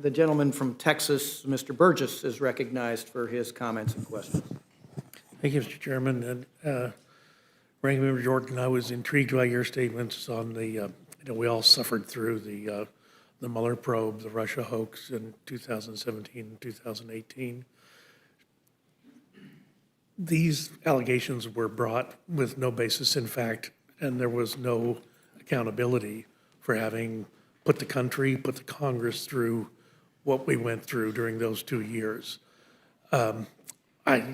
The gentleman from Texas, Mr. Burgess, is recognized for his comments and questions. Thank you, Mr. Chairman. And Ranking Member Jordan, I was intrigued by your statements on the, we all suffered through the Mueller probe, the Russia hoax in 2017 and 2018. These allegations were brought with no basis in fact, and there was no accountability for having put the country, put the Congress through what we went through during those 2 years. I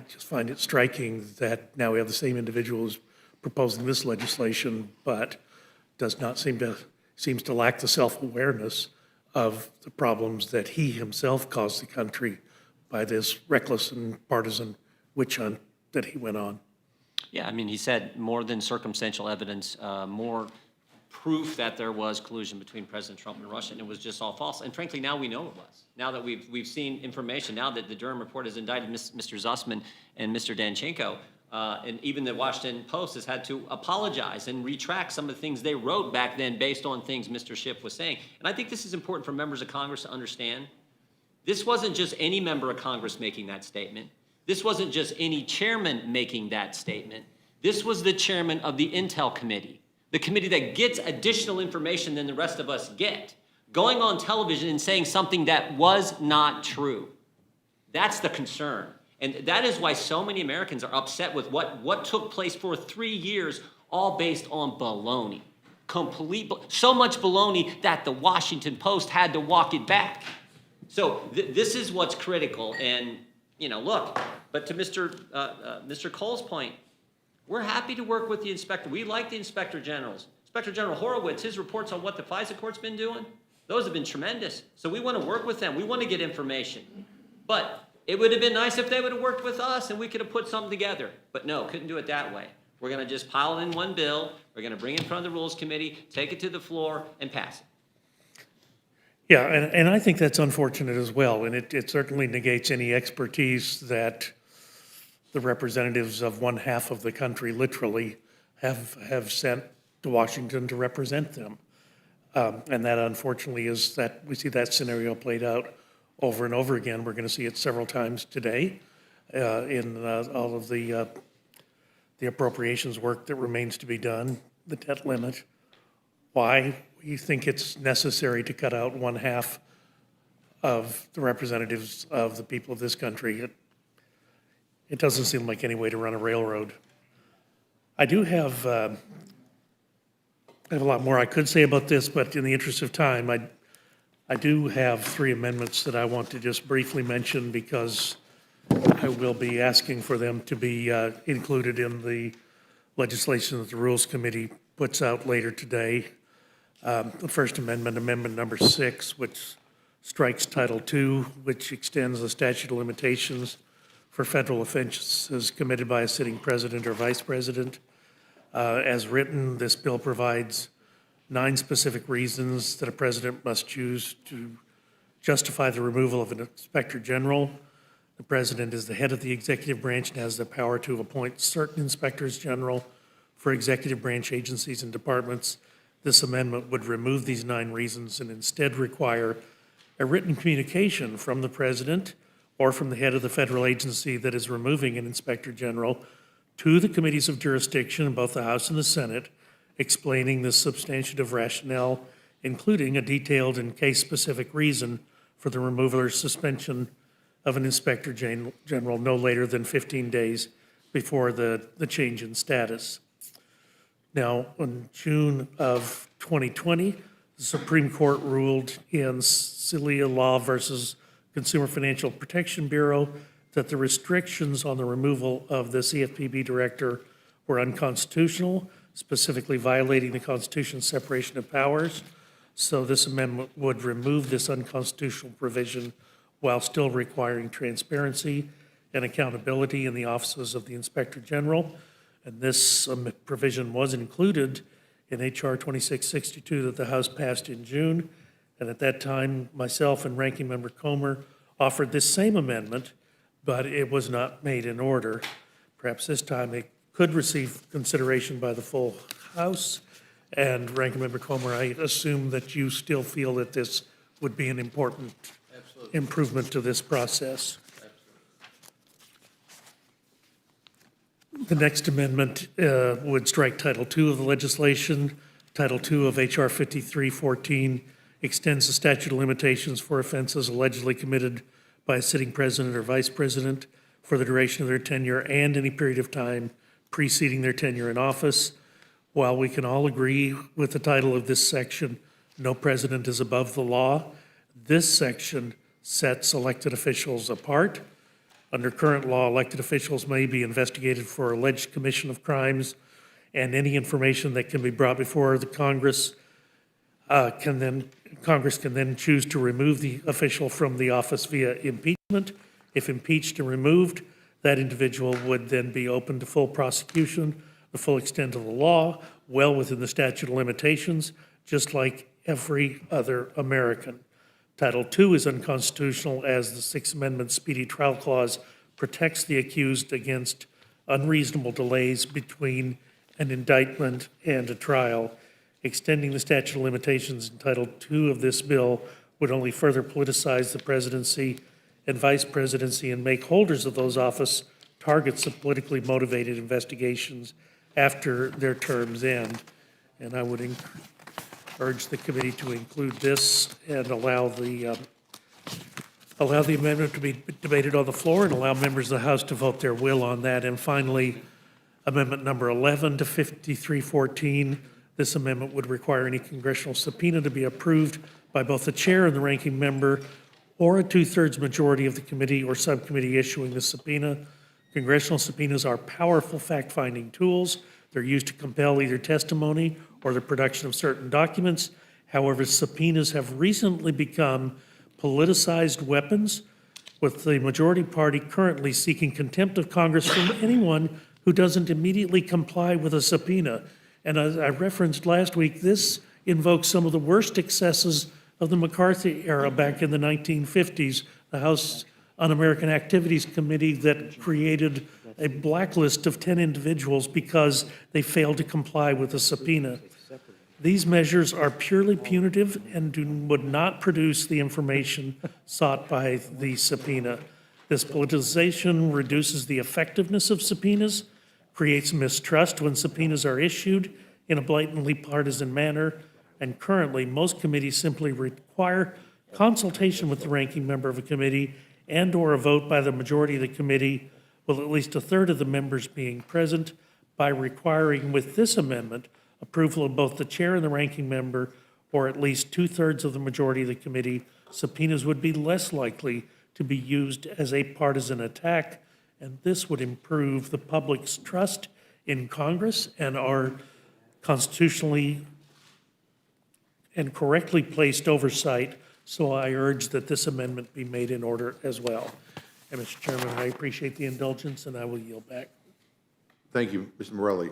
just find it striking that now we have the same individuals proposing this legislation, but seems to lack the self-awareness of the problems that he himself caused the country by this reckless and partisan witch hunt that he went on. Yeah, I mean, he said more than circumstantial evidence, more proof that there was collusion between President Trump and Russia, and it was just all false. And frankly, now we know it was. Now that we've seen information, now that the Durham report has indicted Mr. Zussman and Mr. Danchenko, and even the Washington Post has had to apologize and retract some of the things they wrote back then based on things Mr. Schiff was saying. And I think this is important for members of Congress to understand. This wasn't just any member of Congress making that statement. This wasn't just any chairman making that statement. This was the chairman of the Intel Committee, the committee that gets additional information than the rest of us get, going on television and saying something that was not true. That's the concern. And that is why so many Americans are upset with what took place for 3 years, all based on baloney. So much baloney that the Washington Post had to walk it back. So this is what's critical. And, you know, look, but to Mr. Cole's point, we're happy to work with the inspector. We like the inspector generals. Inspector General Horowitz, his reports on what the FISA court's been doing, those have been tremendous. So we want to work with them. We want to get information. But it would have been nice if they would have worked with us and we could have put something together. But no, couldn't do it that way. We're going to just pile it in one bill. We're going to bring it in front of the Rules Committee, take it to the floor, and pass it. Yeah, and I think that's unfortunate as well. And it certainly negates any expertise that the representatives of one half of the country literally have sent to Washington to represent them. And that unfortunately is that we see that scenario played out over and over again. We're going to see it several times today in all of the appropriations work that remains to be done, the debt limit. Why we think it's necessary to cut out one half of the representatives of the people of this country. It doesn't seem like any way to run a railroad. I do have I have a lot more I could say about this, but in the interest of time, I do have 3 amendments that I want to just briefly mention because I will be asking for them to be included in the legislation that the Rules Committee puts out later today. The First Amendment, Amendment number 6, which strikes Title II, which extends the statute of limitations for federal offenses committed by a sitting president or vice president. As written, this bill provides 9 specific reasons that a president must choose to justify the removal of an inspector general. The president is the head of the executive branch and has the power to appoint certain inspectors general for executive branch agencies and departments. This amendment would remove these 9 reasons and instead require a written communication from the president or from the head of the federal agency that is removing an inspector general to the committees of jurisdiction in both the House and the Senate, explaining the substantive rationale, including a detailed and case-specific reason for the removal or suspension of an inspector general no later than 15 days before the change in status. Now, in June of 2020, the Supreme Court ruled in Celia Law versus Consumer Financial Protection Bureau that the restrictions on the removal of the CFPB director were unconstitutional, specifically violating the Constitution's separation of powers. So this amendment would remove this unconstitutional provision while still requiring transparency and accountability in the offices of the Inspector General. And this provision was included in H.R. 2662 that the House passed in June. And at that time, myself and Ranking Member Comer offered this same amendment, but it was not made in order. Perhaps this time it could receive consideration by the full House. And Ranking Member Comer, I assume that you still feel that this would be an important improvement to this process. The next amendment would strike Title II of the legislation. Title II of H.R. 5314 extends the statute of limitations for offenses allegedly committed by a sitting president or vice president for the duration of their tenure and any period of time preceding their tenure in office. While we can all agree with the title of this section, no president is above the law, this section sets elected officials apart. Under current law, elected officials may be investigated for alleged commission of crimes, and any information that can be brought before the Congress Congress can then choose to remove the official from the office via impeachment. If impeached and removed, that individual would then be open to full prosecution, the full extent of the law, well within the statute of limitations, just like every other American. Title II is unconstitutional as the Sixth Amendment Speedy Trial Clause protects the accused against unreasonable delays between an indictment and a trial. Extending the statute of limitations in Title II of this bill would only further politicize the presidency and vice presidency and make holders of those offices targets of politically motivated investigations after their terms end. And I would urge the committee to include this and allow the amendment to be debated on the floor and allow members of the House to vote their will on that. And finally, Amendment number 11 to 5314. This amendment would require any congressional subpoena to be approved by both the chair and the ranking member or a two-thirds majority of the committee or subcommittee issuing the subpoena. Congressional subpoenas are powerful fact-finding tools. They're used to compel either testimony or the production of certain documents. However, subpoenas have recently become politicized weapons, with the majority party currently seeking contempt of Congress from anyone who doesn't immediately comply with a subpoena. And as I referenced last week, this invokes some of the worst excesses of the McCarthy era back in the 1950s, the House Un-American Activities Committee that created a blacklist of 10 individuals because they failed to comply with a subpoena. These measures are purely punitive and would not produce the information sought by the subpoena. This politicization reduces the effectiveness of subpoenas, creates mistrust when subpoenas are issued in a blatantly partisan manner, and currently, most committees simply require consultation with the ranking member of a committee and/or a vote by the majority of the committee, with at least a third of the members being present. By requiring with this amendment approval of both the chair and the ranking member, or at least two-thirds of the majority of the committee, subpoenas would be less likely to be used as a partisan attack, and this would improve the public's trust in Congress and our constitutionally and correctly placed oversight. So I urge that this amendment be made in order as well. And Mr. Chairman, I appreciate the indulgence, and I will yield back. Thank you, Mr. Morelli.